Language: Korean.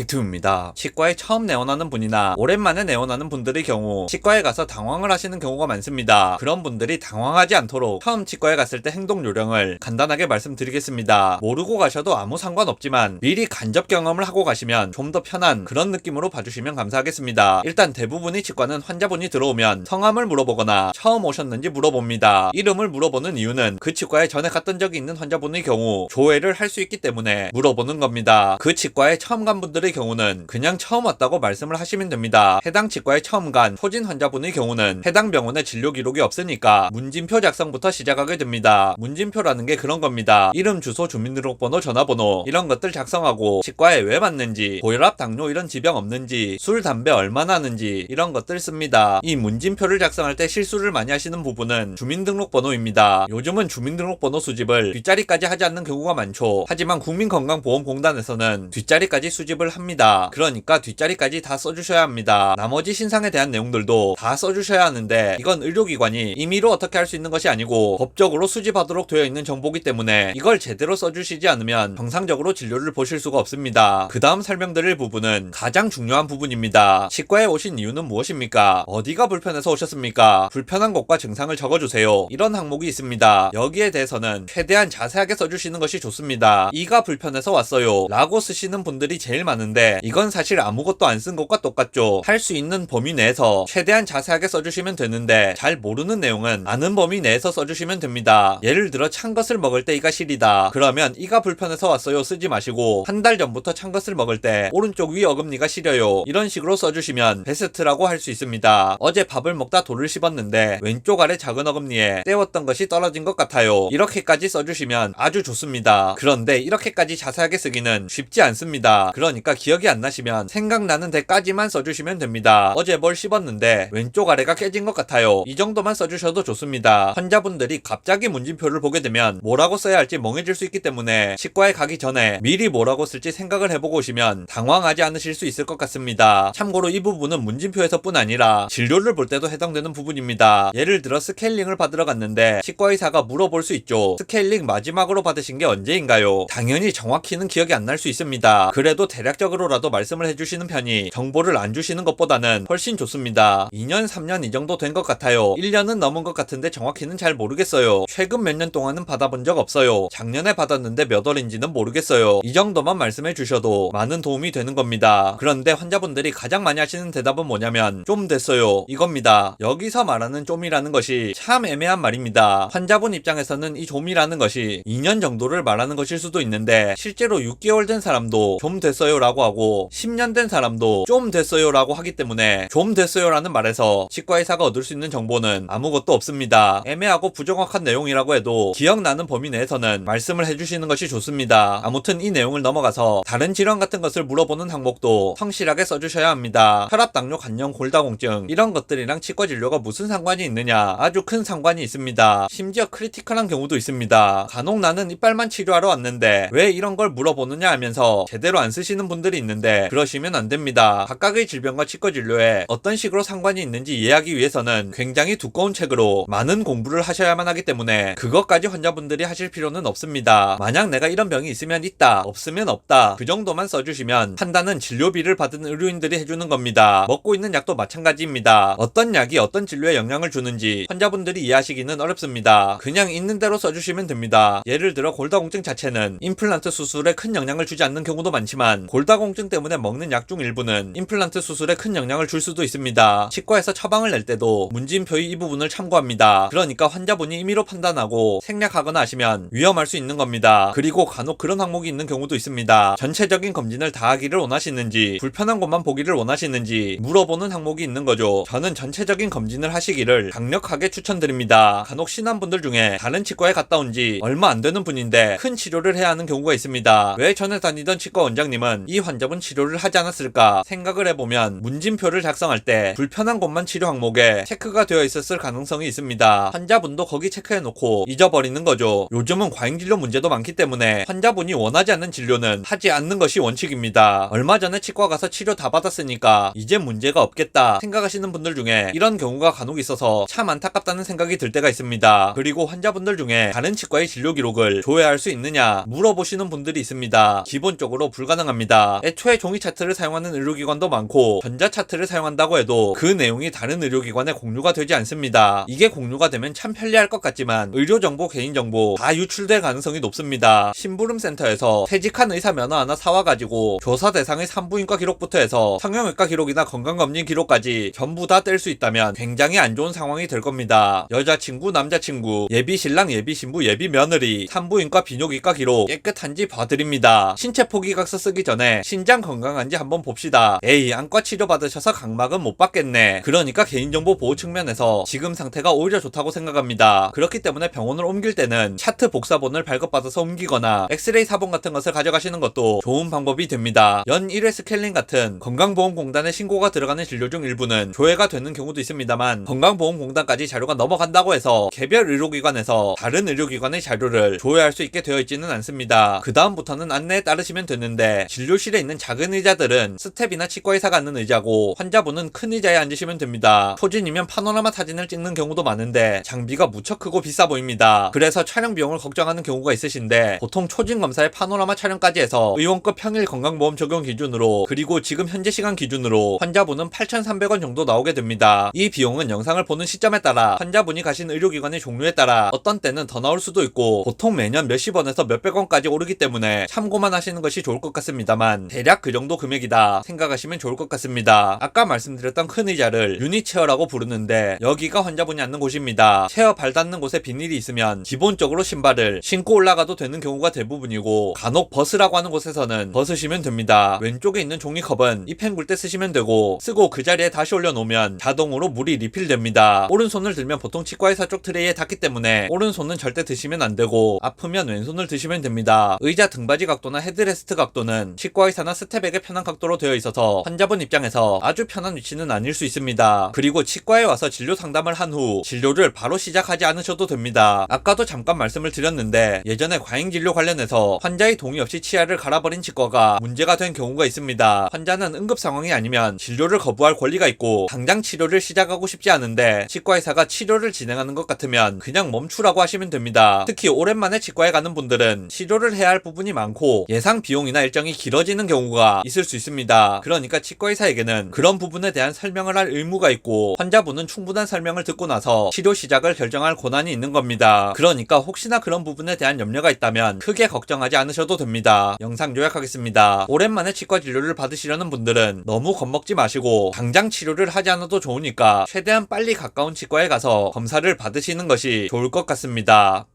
빅툼입니다. 치과에 처음 내원하는 분이나 오랜만에 내원하는 분들의 경우 치과에 가서 당황을 하시는 경우가 많습니다. 그런 분들이 당황하지 않도록 처음 치과에 갔을 때 행동 요령을 간단하게 말씀드리겠습니다. 모르고 가셔도 아무 상관없지만 미리 간접 경험을 하고 가시면 좀 더 편한 그런 느낌으로 봐주시면 감사하겠습니다. 일단 대부분의 치과는 환자분이 들어오면 성함을 물어보거나 처음 오셨는지 물어봅니다. 이름을 물어보는 이유는 그 치과에 전에 갔던 적이 있는 환자분의 경우 조회를 할 수 있기 때문에 물어보는 겁니다. 그 치과에 처음 간 분들의 경우는 그냥 처음 왔다고 말씀을 하시면 됩니다. 해당 치과에 처음 간 초진 환자분의 경우는 해당 병원에 진료 기록이 없으니까 문진표 작성부터 시작하게 됩니다. 문진표라는 게 그런 겁니다. 이름, 주소, 주민등록번호, 전화번호 이런 것들 작성하고 치과에 왜 왔는지, 고혈압, 당뇨 이런 지병 없는지, 술, 담배 얼마나 하는지 이런 것들 씁니다. 이 문진표를 작성할 때 실수를 많이 하시는 부분은 주민등록번호입니다. 요즘은 주민등록번호 수집을 뒷자리까지 하지 않는 경우가 많죠. 하지만 국민건강보험공단에서는 뒷자리까지 수집을 합니다. 그러니까 뒷자리까지 다 써주셔야 합니다. 나머지 신상에 대한 내용들도 다 써주셔야 하는데 이건 의료기관이 임의로 어떻게 할 수 있는 것이 아니고 법적으로 수집하도록 되어 있는 정보이기 때문에 이걸 제대로 써주시지 않으면 정상적으로 진료를 보실 수가 없습니다. 그 다음 설명드릴 부분은 가장 중요한 부분입니다. 치과에 오신 이유는 무엇입니까? 어디가 불편해서 오셨습니까? 불편한 곳과 증상을 적어주세요. 이런 항목이 있습니다. 여기에 대해서는 최대한 자세하게 써주시는 것이 좋습니다. 이가 불편해서 왔어요 라고 쓰시는 분들이 제일 많은데 이건 사실 아무것도 안 쓴 것과 똑같죠. 할 수 있는 범위 내에서 최대한 자세하게 써주시면 되는데 잘 모르는 내용은 아는 범위 내에서 써주시면 됩니다. 예를 들어 찬 것을 먹을 때 이가 시리다 그러면 이가 불편해서 왔어요 쓰지 마시고 한 달 전부터 찬 것을 먹을 때 오른쪽 위 어금니가 시려요 이런 식으로 써주시면 베스트라고 할 수 있습니다. 어제 밥을 먹다 돌을 씹었는데 왼쪽 아래 작은 어금니에 떼웠던 것이 떨어진 것 같아요. 이렇게까지 써주시면 아주 좋습니다. 그런데 이렇게까지 자세하게 쓰기는 쉽지 않습니다. 그러니까 기억이 안 나시면 생각나는 데까지만 써주시면 됩니다. 어제 뭘 씹었는데 왼쪽 아래가 깨진 것 같아요. 이 정도만 써주셔도 좋습니다. 환자분들이 갑자기 문진표를 보게 되면 뭐라고 써야 할지 멍해질 수 있기 때문에 치과에 가기 전에 미리 뭐라고 쓸지 생각을 해보고 오시면 당황하지 않으실 수 있을 것 같습니다. 참고로 이 부분은 문진표에서 뿐 아니라 진료를 볼 때도 해당되는 부분입니다. 예를 들어 스케일링을 받으러 갔는데 치과 의사가 물어볼 수 있죠. 스케일링 마지막으로 받으신 게 언제인가요? 당연히 정확히는 기억이 안 날 수 있습니다. 그래도 대략적으로라도 말씀을 해주시는 편이 정보를 안 주시는 것보다는 훨씬 좋습니다. 2년, 3년 이 정도 된 것 같아요. 1년은 넘은 것 같은데 정확히는 잘 모르겠어요. 최근 몇 년 동안은 받아본 적 없어요. 작년에 받았는데 몇 월인지는 모르겠어요. 이 정도만 말씀해 주셔도 많은 도움이 되는 겁니다. 그런데 환자분들이 가장 많이 하시는 대답은 뭐냐면 좀 됐어요 이겁니다. 여기서 말하는 좀이라는 것이 참 애매한 말입니다. 환자분 입장에서는 이 좀이라는 것이 2년 정도를 말하는 것일 수도 있는데 실제로 6개월 된 사람도 좀 됐어요 라고 하고 10년 된 사람도 좀 됐어요 라고 하기 때문에 좀 됐어요 라는 말에서 치과의사가 얻을 수 있는 정보는 아무것도 없습니다. 애매하고 부정확한 내용이라고 해도 기억나는 범위 내에서는 말씀을 해주시는 것이 좋습니다. 아무튼 이 내용을 넘어가서 다른 질환 같은 것을 물어보는 항목도 성실하게 써주셔야 합니다. 혈압, 당뇨, 간염, 골다공증 이런 것들이랑 치과 진료가 무슨 상관이 있느냐? 아주 큰 상관이 있습니다. 심지어 크리티컬한 경우도 있습니다. 간혹 나는 이빨만 치료하러 왔는데 왜 이런 걸 물어보느냐 하면서 제대로 안 쓰시는 분들이 있는데 그러시면 안 됩니다. 각각의 질병과 치과 진료에 어떤 식으로 상관이 있는지 이해하기 위해서는 굉장히 두꺼운 책으로 많은 공부를 하셔야만 하기 때문에 그것까지 환자분들이 하실 필요는 없습니다. 만약 내가 이런 병이 있으면 있다, 없으면 없다 그 정도만 써주시면 판단은 진료비를 받은 의료인들이 해주는 겁니다. 먹고 있는 약도 마찬가지입니다. 어떤 약이 어떤 진료에 영향을 주는지 환자분들이 이해하시기는 어렵습니다. 그냥 있는 대로 써주시면 됩니다. 예를 들어 골다공증 자체는 임플란트 수술에 큰 영향을 주지 않는 경우도 많지만 골다공증 때문에 먹는 약 중 일부는 임플란트 수술에 큰 영향을 줄 수도 있습니다. 치과에서 처방을 낼 때도 문진표의 이 부분을 참고합니다. 그러니까 환자분이 임의로 판단하고 생략하거나 하시면 위험할 수 있는 겁니다. 그리고 간혹 그런 항목이 있는 경우도 있습니다. 전체적인 검진을 다 하기를 원하시는지 불편한 곳만 보기를 원하시는지 물어보는 항목이 있는 거죠. 저는 전체적인 검진을 하시기를 강력하게 추천드립니다. 간혹 신환분들 중에 다른 치과에 갔다 온 지 얼마 안 되는 분인데 큰 치료를 해야 하는 경우가 있습니다. 왜 전에 다니던 치과 원장님은 이 환자분 치료를 하지 않았을까 생각을 해보면 문진표를 작성할 때 불편한 곳만 치료 항목에 체크가 되어 있었을 가능성이 있습니다. 환자분도 거기 체크해놓고 잊어버리는 거죠. 요즘은 과잉진료 문제도 많기 때문에 환자분이 원하지 않는 진료는 하지 않는 것이 원칙입니다. 얼마 전에 치과 가서 치료 다 받았으니까 이제 문제가 없겠다 생각하시는 분들 중에 이런 경우가 간혹 있어서 참 안타깝다는 생각이 들 때가 있습니다. 그리고 환자분들 중에 다른 치과의 진료 기록을 조회할 수 있느냐 물어보시는 분들이 있습니다. 기본적으로 불가능합니다. 있습니다. 애초에 종이 차트를 사용하는 의료기관도 많고 전자 차트를 사용한다고 해도 그 내용이 다른 의료기관에 공유가 되지 않습니다. 이게 공유가 되면 참 편리할 것 같지만 의료정보, 개인정보 다 유출될 가능성이 높습니다. 심부름센터에서 퇴직한 의사 면허 하나 사와가지고 조사 대상의 산부인과 기록부터 해서 성형외과 기록이나 건강검진 기록까지 전부 다 뗄 수 있다면 굉장히 안 좋은 상황이 될 겁니다. 여자친구, 남자친구, 예비신랑, 예비신부, 예비며느리, 산부인과, 비뇨기과 기록 깨끗한지 봐드립니다. 신체 포기각서 쓰기 전에 신장 건강한지 한번 봅시다. 에이, 안과 치료 받으셔서 각막은 못 받겠네. 그러니까 개인정보 보호 측면에서 지금 상태가 오히려 좋다고 생각합니다. 그렇기 때문에 병원을 옮길 때는 차트 복사본을 발급받아서 옮기거나 엑스레이 사본 같은 것을 가져가시는 것도 좋은 방법이 됩니다. 연 1회 스케일링 같은 건강보험공단에 신고가 들어가는 진료 중 일부는 조회가 되는 경우도 있습니다만 건강보험공단까지 자료가 넘어간다고 해서 개별 의료기관에서 다른 의료기관의 자료를 조회할 수 있게 되어 있지는 않습니다. 그 다음부터는 안내에 따르시면 되는데 진료실에 있는 작은 의자들은 스텝이나 치과의사가 앉는 의자고 환자분은 큰 의자에 앉으시면 됩니다. 초진이면 파노라마 사진을 찍는 경우도 많은데 장비가 무척 크고 비싸 보입니다. 그래서 촬영 비용을 걱정하는 경우가 있으신데 보통 초진 검사에 파노라마 촬영까지 해서 의원급 평일 건강보험 적용 기준으로 그리고 지금 현재 시간 기준으로 환자분은 8,300원 정도 나오게 됩니다. 이 비용은 영상을 보는 시점에 따라 환자분이 가신 의료기관의 종류에 따라 어떤 때는 더 나올 수도 있고 보통 매년 몇십 원에서 몇백 원까지 오르기 때문에 참고만 하시는 것이 좋을 것 같습니다만 대략 그 정도 금액이다 생각하시면 좋을 것 같습니다. 아까 말씀드렸던 큰 의자를 유니체어라고 부르는데 여기가 환자분이 앉는 곳입니다. 체어 발 닿는 곳에 비닐이 있으면 기본적으로 신발을 신고 올라가도 되는 경우가 대부분이고 간혹 버스라고 하는 곳에서는 벗으시면 됩니다. 왼쪽에 있는 종이컵은 입 헹굴 때 쓰시면 되고 쓰고 그 자리에 다시 올려놓으면 자동으로 물이 리필됩니다. 오른손을 들면 보통 치과의사 쪽 트레이에 닿기 때문에 오른손은 절대 드시면 안 되고 아프면 왼손을 드시면 됩니다. 의자 등받이 각도나 헤드레스트 각도는 치과의사나 스텝에게 편한 각도로 되어 있어서 환자분 입장에서 아주 편한 위치는 아닐 수 있습니다. 그리고 치과에 와서 진료 상담을 한 후 진료를 바로 시작하지 않으셔도 됩니다. 아까도 잠깐 말씀을 드렸는데 예전에 과잉진료 관련해서 환자의 동의 없이 치아를 갈아버린 치과가 문제가 된 경우가 있습니다. 환자는 응급 상황이 아니면 진료를 거부할 권리가 있고 당장 치료를 시작하고 싶지 않은데 치과의사가 치료를 진행하는 것 같으면 그냥 멈추라고 하시면 됩니다. 특히 오랜만에 치과에 가는 분들은 치료를 해야 할 부분이 많고 예상 비용이나 일정이 길어지는 경우가 있을 수 있습니다. 그러니까 치과의사에게는 그런 부분에 대한 설명을 할 의무가 있고 환자분은 충분한 설명을 듣고 나서 치료 시작을 결정할 권한이 있는 겁니다. 그러니까 혹시나 그런 부분에 대한 염려가 있다면 크게 걱정하지 않으셔도 됩니다. 영상 요약하겠습니다. 오랜만에 치과 진료를 받으시려는 분들은 너무 겁먹지 마시고 당장 치료를 하지 않아도 좋으니까 최대한 빨리 가까운 치과에 가서 검사를 받으시는 것이 좋을 것 같습니다.